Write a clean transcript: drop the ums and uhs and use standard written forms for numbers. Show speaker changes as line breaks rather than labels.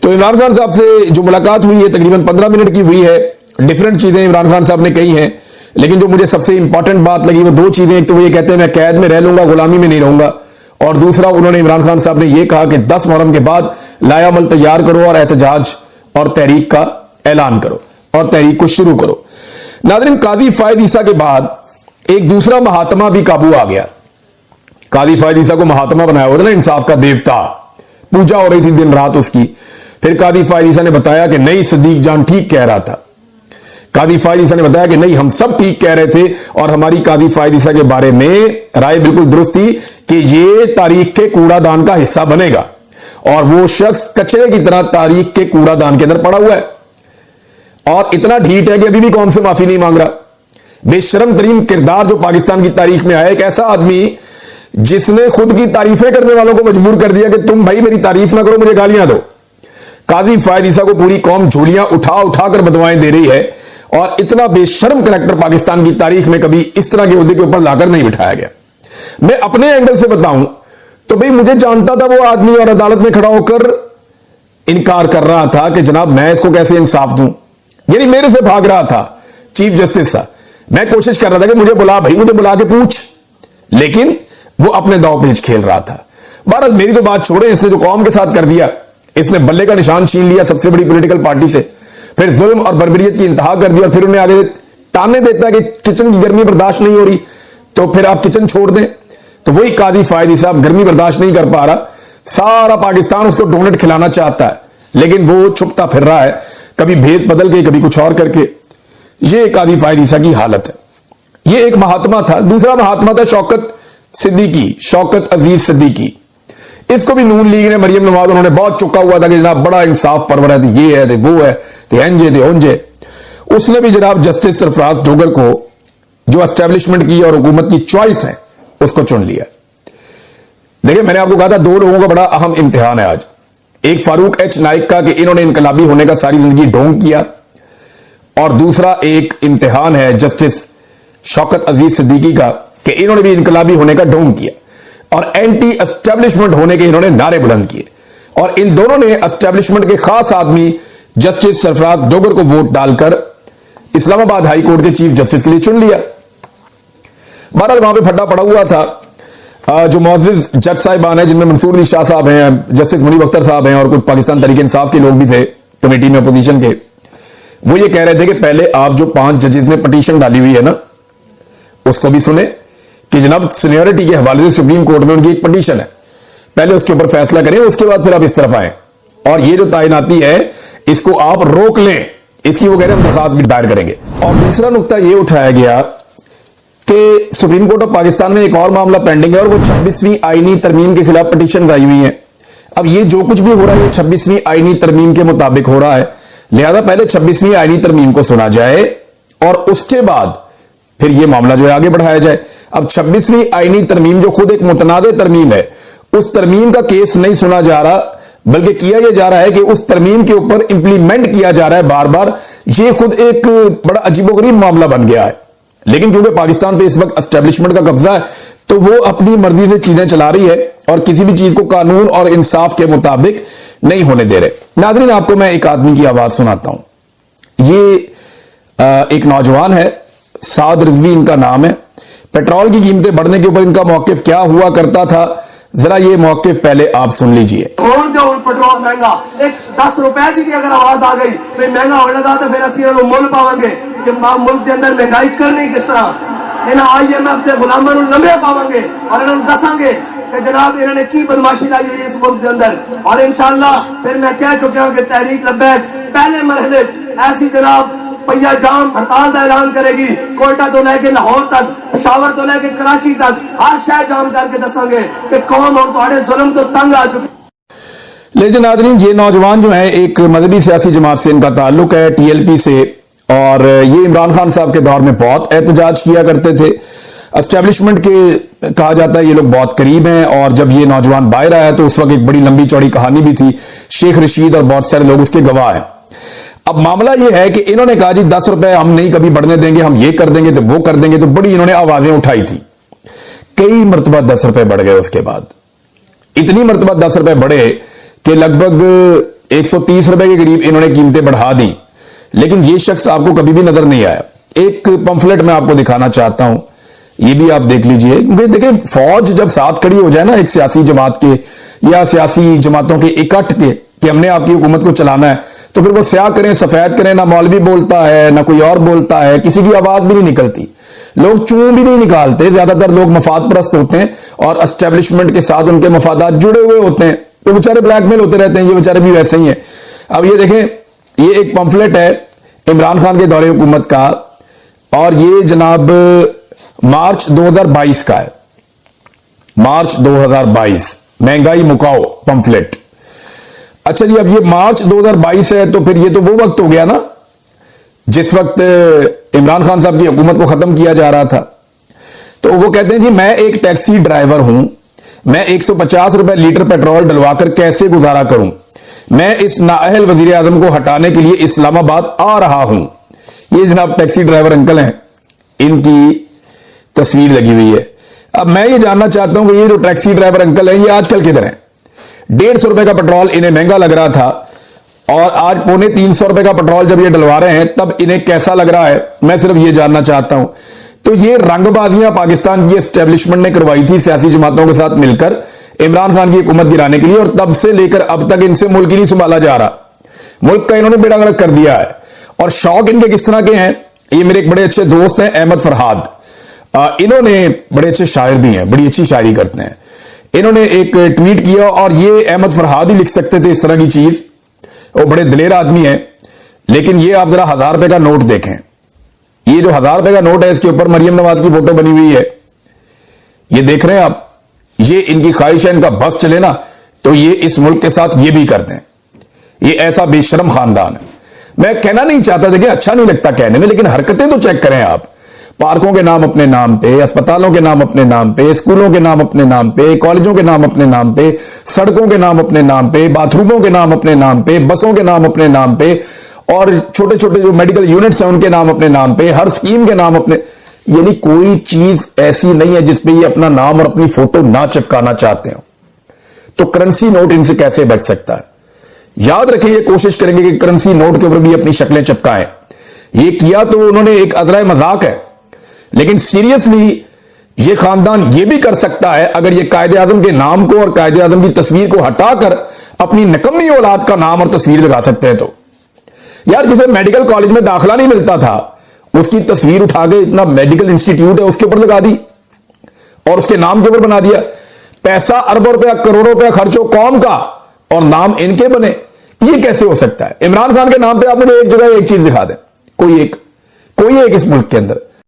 तो इमरान खान साहब से जो मुलाकात हुई है तकरीबन 15 मिनट की हुई है। डिफरेंट चीजें इमरान खान साहब ने कही हैं, लेकिन जो मुझे सबसे इंपॉर्टेंट बात लगी वो दो चीजें। एक तो वो ये कहते हैं मैं कैद में रह लूंगा, गुलामी में नहीं रहूंगा, और दूसरा उन्होंने इमरान खान साहब ने यह कहा कि 10 मुहर्रम के बाद लायामल तैयार करो और एहतजाज और तहरीक का ऐलान करो और तहरीक को शुरू करो। नाज़रीन, काजी फायद ईसा के बाद एक दूसरा महात्मा भी काबू आ गया। काजी फायद ईसा को महात्मा बनाया हुआ था ना, इंसाफ का देवता, पूजा हो रही थी दिन रात उसकी। फिर काजी फायद ईसा ने बताया कि नहीं, सदीक जान ठीक कह रहा था। काजी फायद ईसा ने बताया कि नहीं, हम सब ठीक कह रहे थे और हमारी काजी फायद ईसा के बारे में राय बिल्कुल दुरुस्त थी कि ये तारीख के कूड़ादान का हिस्सा बनेगा और वो शख्स कचरे की तरह तारीख के कूड़ादान के अंदर पड़ा हुआ है और इतना ढीठ है कि अभी भी कौम से माफी नहीं मांग रहा। बेशरम तरीन किरदार जो पाकिस्तान की तारीख में आया, एक ऐसा आदमी जिसने खुद की तारीफें करने वालों को मजबूर कर दिया कि तुम भाई मेरी तारीफ ना करो, मुझे गालियां दो। काजी फायद ईसा को पूरी कौम झोलियां उठा उठा कर बदवाएं दे रही है और इतना बेशर्म करैक्टर पाकिस्तान की तारीख में कभी इस तरह के ओहदे के ऊपर लाकर नहीं बिठाया गया। मैं अपने एंगल से बताऊं तो भाई मुझे जानता था वो आदमी और अदालत में खड़ा होकर इनकार कर रहा था कि जनाब मैं इसको कैसे इंसाफ दूं, यानी मेरे से भाग रहा था चीफ जस्टिस सा। मैं कोशिश कर रहा था कि मुझे बुला भाई, मुझे बुला के पूछ, लेकिन वो अपने दांव पेच खेल रहा था। बहरहाल मेरी तो बात छोड़े, इसने जो कौम के साथ कर दिया, इसने बल्ले का निशान छीन लिया सबसे बड़ी पॉलिटिकल पार्टी से, फिर जुल्म और बर्बरियत की इंतहा कर दी और फिर उन्हें आगे ताने देता है कि किचन की गर्मी बर्दाश्त नहीं हो रही तो फिर आप किचन छोड़ दें। तो वही काजी फायद ईसा गर्मी बर्दाश्त नहीं कर पा रहा, सारा पाकिस्तान उसको डोनट खिलाना चाहता है, लेकिन वो छुपता फिर रहा है, कभी भेद बदल के कभी कुछ और करके। ये काजी फायद ईसा की हालत है। ये एक महात्मा था। दूसरा महात्मा था शौकत सिद्दीकी, शौकत अजीज सिद्दीकी। इसको भी नून लीग ने, मरियम नवाज, उन्होंने बहुत चुका हुआ था कि जनाब बड़ा इंसाफ परवर है, ये है, वो है, थे ओंजे। उसने भी जनाब जस्टिस सरफराज डोगर को जो एस्टेब्लिशमेंट की और हुकूमत की चॉइस है उसको चुन लिया। देखिए, मैंने आपको कहा था दो लोगों का बड़ा अहम इम्तिहान है आज। एक फारूक एच नाइक का कि इन्होंने इनकलाबी होने का सारी जिंदगी ढोंग किया, और दूसरा एक इम्तिहान है जस्टिस शौकत अजीज सिद्दीकी का कि इन्होंने भी इनकलाबी होने का ढोंग किया और एंटी एस्टेब्लिशमेंट होने के इन्होंने नारे बुलंद किए। और इन दोनों ने एस्टेब्लिशमेंट के खास आदमी जस्टिस सरफराज डोगर को वोट डालकर इस्लामाबाद हाई कोर्ट के चीफ जस्टिस के लिए चुन लिया। बहरहाल वहां पे फड्डा पड़ा हुआ था। जो मौजूद जज साहिबान है, जिनमें मंसूर अली शाह साहब हैं, जस्टिस मुनीब अख्तर साहब हैं और कुछ पाकिस्तान तहरीक इंसाफ के लोग भी थे कमेटी में अपोजिशन के, वो ये कह रहे थे कि पहले आप जो 5 जजेस ने पटिशन डाली हुई है ना उसको भी सुने कि जनाब सीनियरिटी के हवाले से सुप्रीम कोर्ट में उनकी एक पटिशन है, पहले उसके ऊपर फैसला करें, उसके बाद फिर आप इस तरफ आए और ये जो तैनाती है इसको आप रोक लें, इसकी वो कह रहे हैं हम दरखास्त भी दायर करेंगे। और दूसरा नुकता ये उठाया गया कि सुप्रीम कोर्ट ऑफ पाकिस्तान में एक और मामला पेंडिंग है और वो 26वीं आईनी तरमीम के खिलाफ पटिशन आई हुई है। अब ये जो कुछ भी हो रहा है ये 26वीं आईनी तरमीम के मुताबिक हो रहा है, लिहाजा पहले 26वीं आईनी तरमीम को सुना जाए और उसके बाद फिर ये मामला जो है आगे बढ़ाया जाए। अब 26वीं आईनी तरमीम जो खुद एक मुतनाज़ तरमीम है, उस तरमीम का केस नहीं सुना जा रहा, बल्कि किया यह जा रहा है कि उस तरमीम के ऊपर इंप्लीमेंट किया जा रहा है बार बार। ये खुद एक बड़ा अजीबोगरीब मामला बन गया है, लेकिन क्योंकि पाकिस्तान पे इस वक्त एस्टेब्लिशमेंट का कब्जा है तो वो अपनी मर्जी से चीजें चला रही है और किसी भी चीज को कानून और इंसाफ के मुताबिक नहीं होने दे रहे। नाज़रीन, आपको मैं एक आदमी की आवाज सुनाता हूं। ये एक नौजवान है, साद रिजवी इनका नाम है। पेट्रोल की कीमतें बढ़ने के ऊपर इनका मौकिफ क्या हुआ करता था, जरा ये मौकिफ पहले आप सुन लीजिए।
पेट्रोल महंगा, एक 10 रुपए की भी अगर आवाज आ गई फिर महंगा होने लगा तो फिर असं मुल पावे कि मुल्क के अंदर महंगाई करनी किस तरह। इन्हें IMF के गुलामों लंबे पावे और इन्होंने दसांगे कि जनाब इन्होंने की बदमाशी लाई हुई इस मुल्क के अंदर। और इंशाअल्लाह फिर मैं कह चुका हूं कि तहरीक लब्बैक पहले मरहले ऐसी जनाब पहिया जाम हड़ताल का ऐलान करेगी, कोयटा तो लेके लाहौर तक, पेशावर तो लेके कराची तक हर शहर जाम करके दसांगे कि कौम हम तुम्हारे जुल्म तो तंग आ चुके।
लेकिन नाज़रीन, ये नौजवान जो है एक मजहबी सियासी जमात से इनका ताल्लुक है, TLP से, और ये इमरान खान साहब के दौर में बहुत एहतजाज किया करते थे। एस्टेब्लिशमेंट के कहा जाता है ये लोग बहुत करीब हैं, और जब ये नौजवान बाहर आया तो उस वक्त एक बड़ी लंबी चौड़ी कहानी भी थी, शेख रशीद और बहुत सारे लोग उसके गवाह हैं। अब मामला यह है कि इन्होंने कहा जी 10 रुपए हम नहीं कभी बढ़ने देंगे, हम ये कर देंगे तो वो कर देंगे, तो बड़ी इन्होंने आवाजें उठाई थी। कई मरतबा 10 रुपए बढ़ गए, उसके बाद इतनी मरतबा 10 रुपए बढ़े कि लगभग 130 रुपए के करीब इन्होंने कीमतें बढ़ा दी, लेकिन ये शख्स आपको कभी भी नजर नहीं आया। एक पंफलेट मैं आपको दिखाना चाहता हूं, ये भी आप देख लीजिए। देखें, फौज जब साथ खड़ी हो जाए ना एक सियासी जमात के या सियासी जमातों के इकट्ठ के कि हमने आपकी हुकूमत को चलाना है, तो फिर वो स्याह करें सफेद करें, ना मौलवी बोलता है ना कोई और बोलता है, किसी की आवाज भी नहीं निकलती, लोग चूं भी नहीं निकालते। ज्यादातर लोग मफाद परस्त होते हैं और एस्टेब्लिशमेंट के साथ उनके मफादात जुड़े हुए होते हैं, तो बेचारे ब्लैकमेल होते रहते हैं। ये बेचारे भी वैसे ही हैं। अब ये देखें, ये एक पंफलेट है इमरान खान के दौरे हुकूमत का, और ये जनाब मार्च 2022 का है, मार्च 2022, महंगाई मुकाओ पंफलेट। अच्छा जी, अब ये मार्च 2022 है, तो फिर ये तो वो वक्त हो गया ना जिस वक्त इमरान खान साहब की हुकूमत को खत्म किया जा रहा था। तो वो कहते हैं जी मैं एक टैक्सी ड्राइवर हूं, मैं 150 रुपए लीटर पेट्रोल डलवाकर कैसे गुजारा करूं, मैं इस नाअहल वजीर आजम को हटाने के लिए इस्लामाबाद आ रहा हूं। ये जनाब टैक्सी ड्राइवर अंकल हैं, इनकी तस्वीर लगी हुई है। अब मैं ये जानना चाहता हूं कि ये जो टैक्सी ड्राइवर अंकल हैं ये आजकल किधर हैं? 150 रुपए का पेट्रोल इन्हें महंगा लग रहा था, और आज 250 रुपए का पेट्रोल जब ये डलवा रहे हैं तब इन्हें कैसा लग रहा है, मैं सिर्फ ये जानना चाहता हूं। तो ये रंगबाजियां पाकिस्तान की एस्टेब्लिशमेंट ने करवाई थी सियासी जमातों के साथ मिलकर इमरान खान की हुकूमत गिराने के लिए, और तब से लेकर अब तक इनसे मुल्क ही नहीं संभाला जा रहा। मुल्क का इन्होंने बेड़ा गर्क कर दिया है। और शौक इनके किस तरह के हैं, ये मेरे एक बड़े अच्छे दोस्त हैं अहमद फरहाद, इन्होंने बड़े अच्छे शायर भी हैं, बड़ी अच्छी शायरी करते हैं। इन्होंने एक ट्वीट किया, और ये अहमद फरहाद ही लिख सकते थे इस तरह की चीज, वो बड़े दिलेर आदमी हैं। लेकिन ये आप जरा 1000 रुपए का नोट देखें, ये जो 1000 रुपए का नोट है इसके ऊपर मरियम नवाज की फोटो बनी हुई है, ये देख रहे हैं आप। ये इनकी ख्वाहिश है इनका बस चले ना तो ये इस मुल्क के साथ ये भी करते हैं। ये ऐसा बेशरम खानदान है। मैं कहना नहीं चाहता, देखिए अच्छा नहीं लगता कहने में, लेकिन हरकतें तो चेक करें आप। पार्कों के नाम अपने नाम पे, अस्पतालों के नाम अपने नाम पे, स्कूलों के नाम अपने नाम पे, कॉलेजों के नाम अपने नाम पे, सड़कों के नाम अपने नाम पे, बाथरूमों के नाम अपने नाम पे, बसों के नाम अपने नाम पे, और छोटे छोटे जो मेडिकल यूनिट्स हैं उनके नाम अपने नाम पे, हर स्कीम के नाम अपने, यानी कोई चीज ऐसी नहीं है जिसपे ये अपना नाम और अपनी फोटो ना चिपकाना चाहते हो। तो करेंसी नोट इनसे कैसे बच सकता है? याद रखें, ये कोशिश करेंगे कि करेंसी नोट के ऊपर भी अपनी शक्लें चिपकाएं। ये किया तो उन्होंने एक अजरा मजाक है, लेकिन सीरियसली ये खानदान ये भी कर सकता है अगर ये कायदे आजम के नाम को और कायदे आजम की तस्वीर को हटाकर अपनी निकम्मी औलाद का नाम और तस्वीर लगा सकते हैं। तो यार, जिसे मेडिकल कॉलेज में दाखिला नहीं मिलता था उसकी तस्वीर उठा के इतना मेडिकल इंस्टीट्यूट है उसके ऊपर लगा दी और उसके नाम के ऊपर बना दिया। पैसा अरबों रुपया करोड़ों रुपया खर्च हो कौम का और नाम इनके बने, ये कैसे हो सकता है? इमरान खान के नाम पे आप मुझे एक जगह एक चीज दिखा दें, कोई एक इस मुल्क के अंदर